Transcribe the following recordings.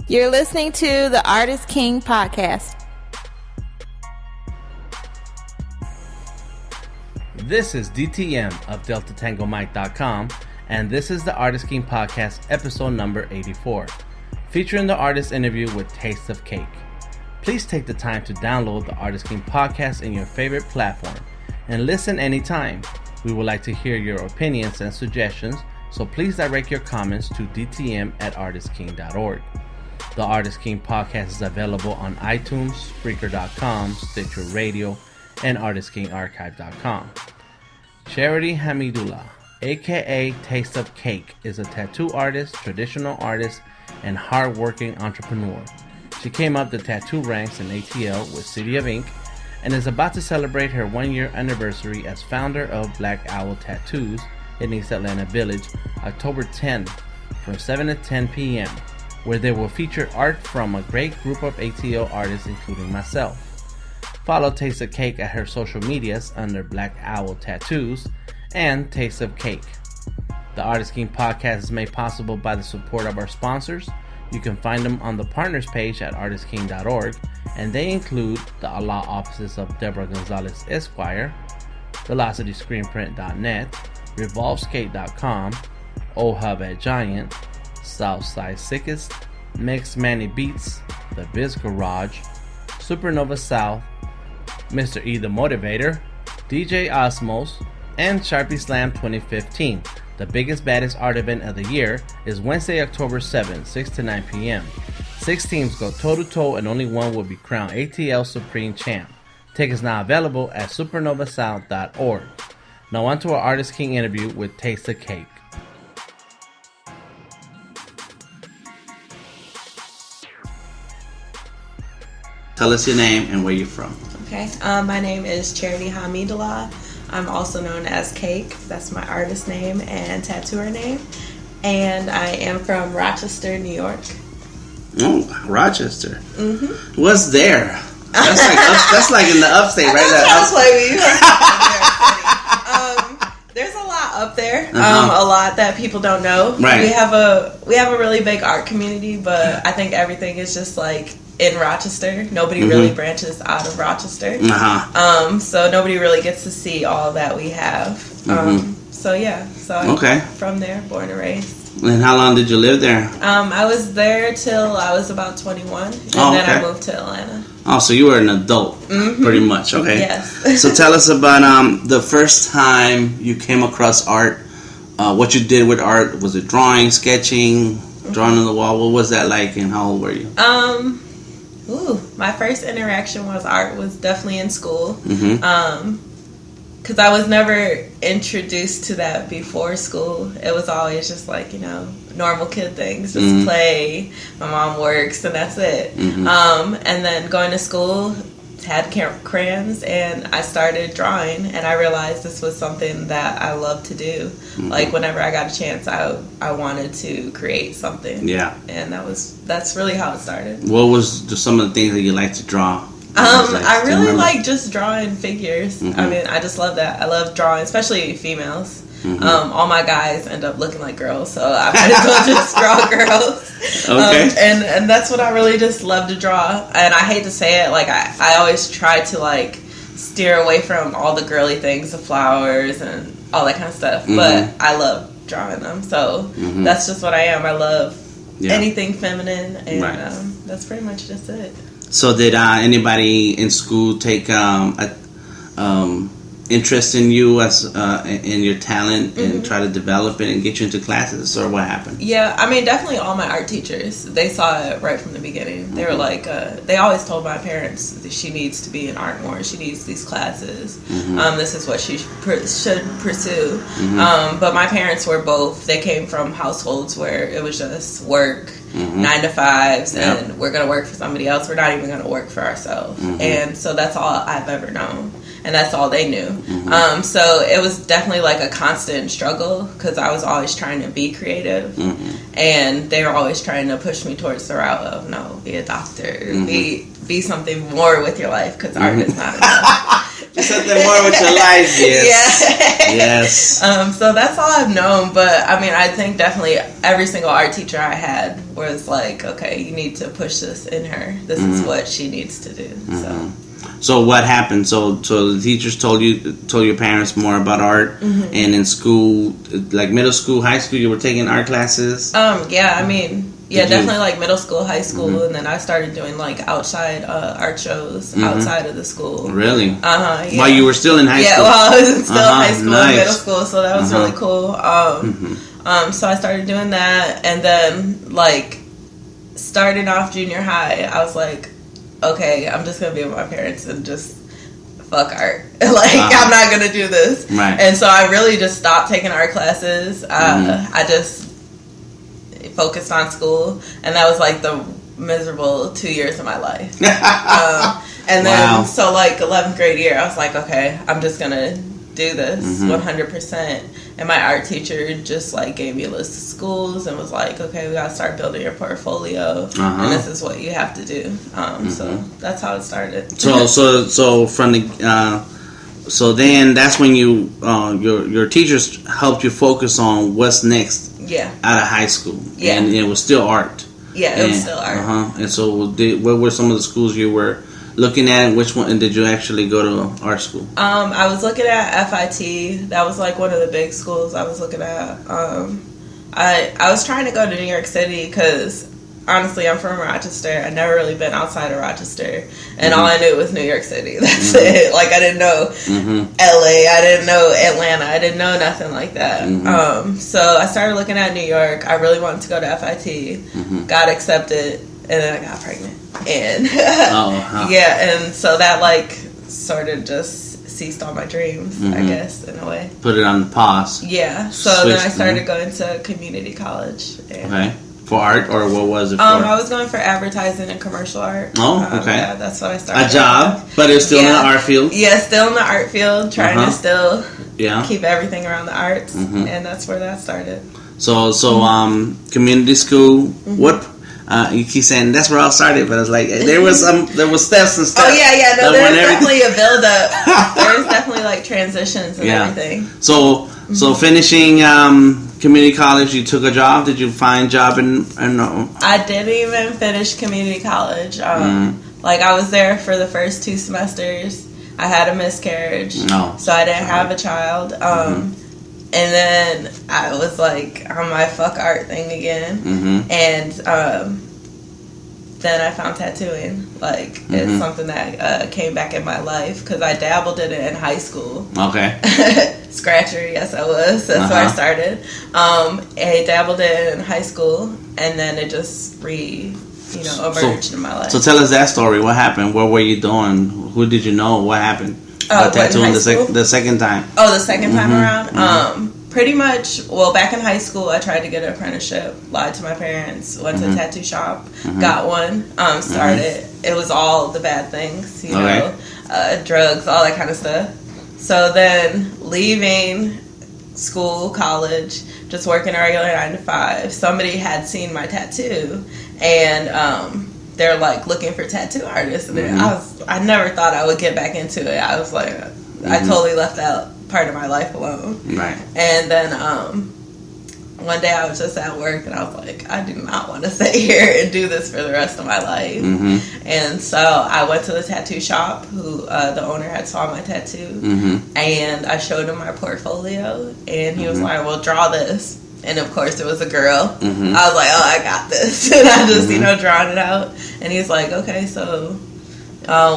You're listening to the Artist King podcast. This is DTM of DeltaTangoMike.com, and this is the Artist King podcast, episode number 84, featuring the artist interview with Taste of Cake. Please take the time to download the Artist King podcast in your favorite platform and listen anytime. We would like to hear your opinions and suggestions, so please direct your comments to dtm@artistking.org. The Artist King podcast is available on iTunes, Spreaker.com, Stitcher Radio, and ArtistKingArchive.com. Charity Hamidullah, aka Taste of Cake, is a tattoo artist, traditional artist, and hard-working entrepreneur. She came up the tattoo ranks in ATL with City of Ink and is about to celebrate her 1-year anniversary as founder of Black Owl Tattoos in East Atlanta Village, October 10th from 7 to 10 p.m., where they will feature art from a great group of ATL artists, including myself. Follow Taste of Cake at her social medias under Black Owl Tattoos and Taste of Cake. The Artist King podcast is made possible by the support of our sponsors. You can find them on the partners page at artistking.org, and they include the law offices of Deborah Gonzalez Esquire, VelocityScreenprint.net, RevolveSkate.com, O-Hub at Giant, Southside Sickest, Mix Manny Beats, The Biz Garage, Supernova South, Mr. E the Motivator, DJ Osmos, and Sharpie Slam 2015. The biggest, baddest art event of the year is Wednesday, October 7th, 6 to 9 p.m. 6 teams go toe-to-toe and only one will be crowned ATL Supreme Champ. Tickets now available at supernovasouth.org. Now on to our Artist King interview with Taste of Cake. Tell us your name and where you're from. Okay, my name is Charity Hamidullah. I'm also known as Cake. That's my artist name and tattooer name. And I am from Rochester, New York. Oh, Rochester. Mm-hmm. What's there? That's like in the upstate, right? That's like there's a lot up there. A lot that people don't know. Right. We have a really big art community, but I think everything is just like in Rochester. Nobody really branches out of Rochester. So nobody really gets to see all that we have. So I'm from there, born and raised. And how long did you live there? I was there till I was about 21, and then I moved to Atlanta. Oh, so you were an adult, pretty much. Okay. Yes. So tell us about the first time you came across art. What you did with art. Was it drawing, sketching, drawing on the wall? What was that like, and how old were you? My first interaction with art was definitely in school. Because I was never introduced to that before school. It was always just like, normal kid things. Just play, my mom works, and that's it. And then going to school, had crayons, and I started drawing, and I realized this was something that I love to do. Like, whenever I got a chance, I wanted to create something. Yeah. And that's really how it started. What was some of the things that you like to draw? I really like just drawing figures. I mean, I just love that. I love drawing, especially females. All my guys end up looking like girls, so I might as well just draw girls. Okay. And that's what I really just love to draw. And I hate to say it, like I always try to like steer away from all the girly things, the flowers and all that kind of stuff. But I love drawing them, so that's just what I am. I love anything feminine, and that's pretty much just it. So did anybody in school take interest in you as in your talent and try to develop it and get you into classes, or what happened? Yeah, I mean, definitely all my art teachers, they saw it right from the beginning. They were like, they always told my parents that she needs to be in art more, she needs these classes, this is what she should pursue. But my parents were both, they came from households where it was just work, 9 to 5s, and we're going to work for somebody else, we're not even going to work for ourselves. And so that's all I've ever known. And that's all they knew. So it was definitely like a constant struggle, because I was always trying to be creative. And they were always trying to push me towards the route of, no, be a doctor, be something more with your life, because art is not enough. something more with your life. Yes. Yeah. Yes. So that's all I've known. But I mean, I think definitely every single art teacher I had was like, okay, you need to push this in her. This is what she needs to do. So what happened? So the teachers told your parents more about art, and in school, like middle school, high school, you were taking art classes. Yeah, I mean, definitely like middle school, high school, and then I started doing like outside art shows outside of the school. Really? Yeah. While you were still in high school. Yeah, well, I was still in high school and middle school, so that was really cool. So I started doing that, and then like starting off junior high, I was like, okay, I'm just gonna be with my parents and just fuck art. I'm not gonna do this. Right. And so I really just stopped taking art classes. I just focused on school, and that was like the miserable 2 years of my life. And then so like 11th grade year, I was like, okay, I'm just gonna do this 100%. And my art teacher just like gave me a list of schools and was like, okay, we gotta start building your portfolio, and this is what you have to do. So that's how it started. So from the so then that's when you your teachers helped you focus on what's next. Yeah. Out of high school. Yeah. And it was still art. Yeah, it was still art. And so what were some of the schools you were looking at, and which one, and did you actually go to art school? I was looking at FIT. That was like one of the big schools I was looking at. I was trying to go to New York City because honestly, I'm from Rochester. I'd never really been outside of Rochester, and all I knew was New York City. That's it. Like I didn't know LA. I didn't know Atlanta. I didn't know nothing like that. So I started looking at New York. I really wanted to go to FIT. Got accepted, and then I got pregnant. And and so that like sort of just ceased all my dreams, I guess, in a way. Put it on pause. Yeah. So then I started going to community college. Okay. For art, or what was it for? I was going for advertising and commercial art. Oh, okay. Yeah, that's what I started. A job, but it's still in the art field? Yeah, still in the art field, trying to still keep everything around the arts, and that's where that started. So community school, what... you keep saying that's where I started, but it's like there was steps and stuff. Oh yeah. No, there's definitely a build up. There's definitely like transitions and everything. So finishing community college, you took a job. Did you find a job in I didn't even finish community college. Like I was there for the first 2 semesters. I had a miscarriage, so I didn't have a child. And then I was like on my fuck art thing again. And then I found tattooing. Like, it's something that came back in my life because I dabbled in it in high school. Okay. Scratcher, yes I was. That's where I started. I dabbled in it in high school, and then it just emerged in my life. So tell us that story. What happened? What were you doing? Who did you know? What happened? Tattooing the second time. Oh, the second time around? Pretty much, back in high school, I tried to get an apprenticeship, lied to my parents, went to a tattoo shop, got one, started. It was all the bad things, you know, drugs, all that kind of stuff. So then, leaving school, college, just working a regular 9 to 5, somebody had seen my tattoo, and they're like looking for tattoo artists, and I never thought I would get back into it. I was like, I totally left that part of my life alone. Right. And then one day I was just at work, and I was like, I do not want to sit here and do this for the rest of my life. And so I went to the tattoo shop, who the owner had saw my tattoo, and I showed him my portfolio, and he was like, well, draw this. And of course it was a girl. I was like, oh, I got this. And I just, drawing it out. And he's like, okay, so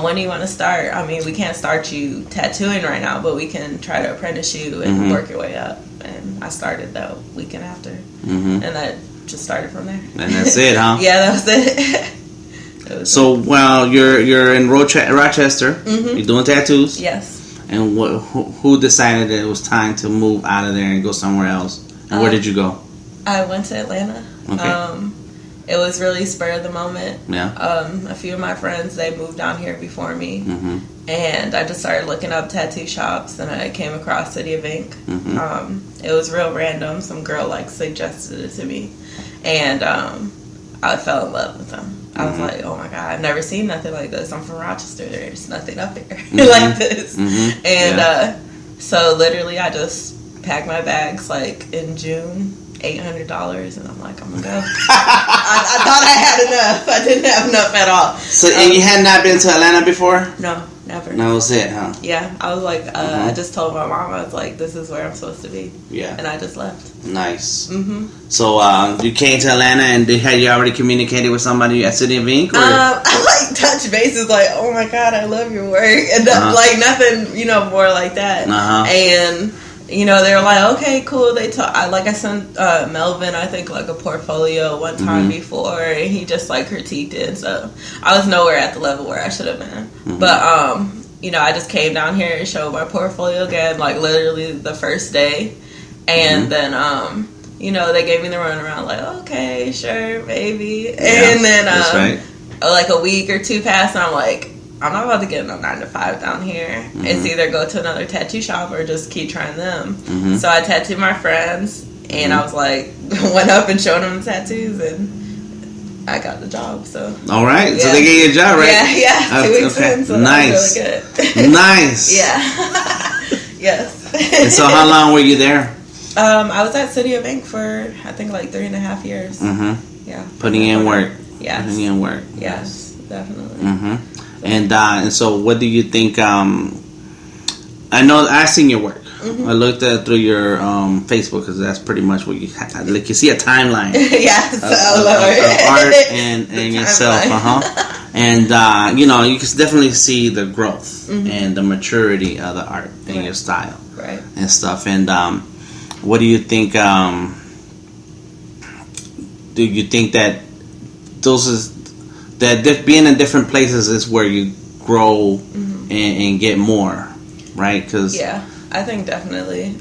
when do you want to start? I mean, we can't start you tattooing right now, but we can try to apprentice you and work your way up. And I started that weekend after. And I just started from there. And that's it, huh? Yeah, that was it. So while you're in Rochester, you're doing tattoos. Yes. And who decided that it was time to move out of there and go somewhere else? And where did you go? I went to Atlanta. Okay. It was really spur of the moment. Yeah. A few of my friends, they moved down here before me. And I just started looking up tattoo shops, and I came across City of Ink. It was real random. Some girl suggested it to me, and I fell in love with them. I was like, oh my God, I've never seen nothing like this. I'm from Rochester. There's nothing up here like this. And so literally I just packed my bags like in June, $800, and I'm like, I'm gonna go. I thought I had enough. I didn't have enough at all. So, and you had not been to Atlanta before? No, never. That was it, huh? Yeah, I was like, I just told my mom, I was like, this is where I'm supposed to be. Yeah. And I just left. Nice. So, you came to Atlanta, and had you already communicated with somebody at City of Ink? Or? I like touch bases, like, oh my God, I love your work, and like nothing, you know, more like that. And you know, they were like, okay, cool. They I sent Melvin, I think, like a portfolio one time before, and he just like critiqued it. So I was nowhere at the level where I should have been. But you know, I just came down here and showed my portfolio again, like literally the first day, and then you know, they gave me the runaround, like, okay, sure, maybe, and then like a week or two passed, and I'm like, I'm not about to get no 9 to 5 down here. It's either go to another tattoo shop or just keep trying them. So I tattooed my friends, and I was like, went up and showed them the tattoos, and I got the job. So all right, so they gave you a job, right? Yeah, 2 weeks in. So nice, that was really good. Nice. Yes. And so, how long were you there? I was at City of Ink for I think like 3.5 years. Yeah, putting in work. Yes, putting in work. Yes, definitely. And so, what do you think? I know I've seen your work. I looked at through your Facebook, because that's pretty much what you like. You see a timeline. Yes, of art and yourself. And you know, you can definitely see the growth and the maturity of the art and your style, and stuff. And what do you think? Do you think that being in different places is where you grow and get more, right? Cause I think definitely.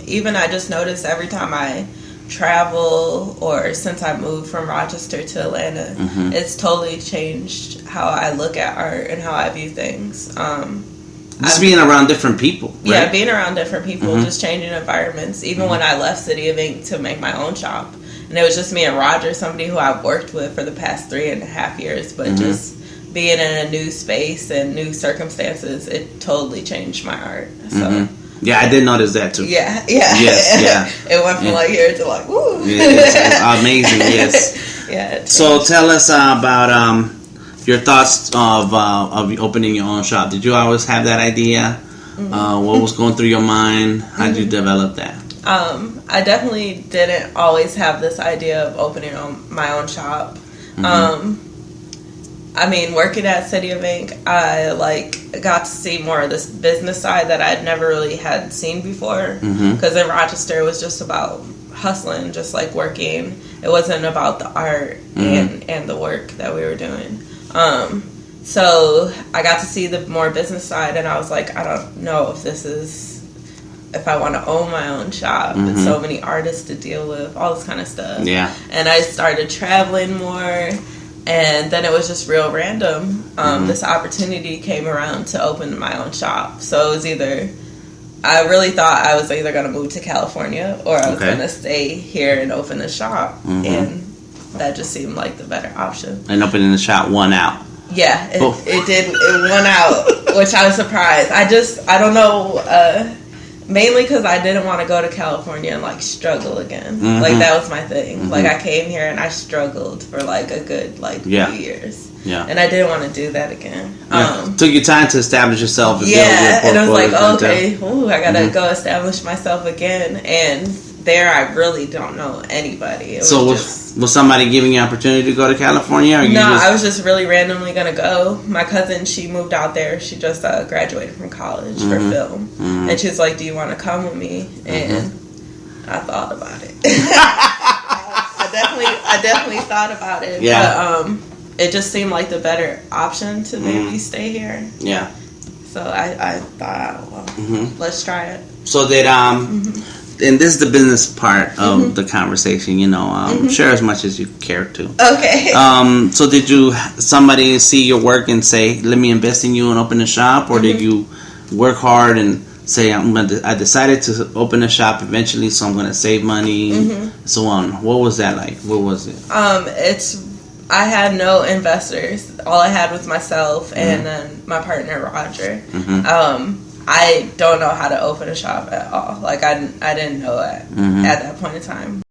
Even I just noticed every time I travel, or since I moved from Rochester to Atlanta, it's totally changed how I look at art and how I view things. Just being around different people, right? Yeah, being around different people, just changing environments. Even when I left City of Ink to make my own shop, and it was just me and Roger, somebody who I've worked with for the past 3.5 years, but just being in a new space and new circumstances, it totally changed my art. So yeah, I did notice that too. Yes, it went from like here to like woo. It's amazing. Yes. So tell us about your thoughts of opening your own shop. Did you always have that idea? What was going through your mind? How did you develop that? I definitely didn't always have this idea of opening my own shop. I mean, working at City of Ink, I got to see more of this business side that I'd never really had seen before. Because in Rochester, it was just about hustling, just like working. It wasn't about the art and the work that we were doing. So I got to see the more business side, and I was like, I don't know if I want to own my own shop, and so many artists to deal with, all this kind of stuff. Yeah. And I started traveling more, and then it was just real random. This opportunity came around to open my own shop. So it was I really thought I was either going to move to California or I was going to stay here and open the shop. And that just seemed like the better option. And opening the shop won out. Yeah, it did. It won out, which I was surprised. I don't know, mainly because I didn't want to go to California and struggle again. Like that was my thing. Like I came here and I struggled for a good few years. Yeah, and I didn't want to do that again. Took you time to establish yourself. And I was like, okay, I gotta go establish myself again. And there, I really don't know anybody. Was somebody giving you an opportunity to go to California? Or I was just really randomly gonna go. My cousin, she moved out there. She just graduated from college for film, and she was like, "Do you want to come with me?" And I thought about it. I definitely thought about it. Yeah. But it just seemed like the better option to maybe stay here. Yeah. So I thought, well, let's try it. So that and this is the business part of the conversation, share as much as you care to. Okay. So did somebody see your work and say, let me invest in you and open a shop? Or did you work hard and say, I decided to open a shop eventually, so I'm going to save money, so on? What was that like? What was it? It's I had no investors. All I had was myself and then my partner Roger. I don't know how to open a shop at all. Like I didn't know it at that point in time.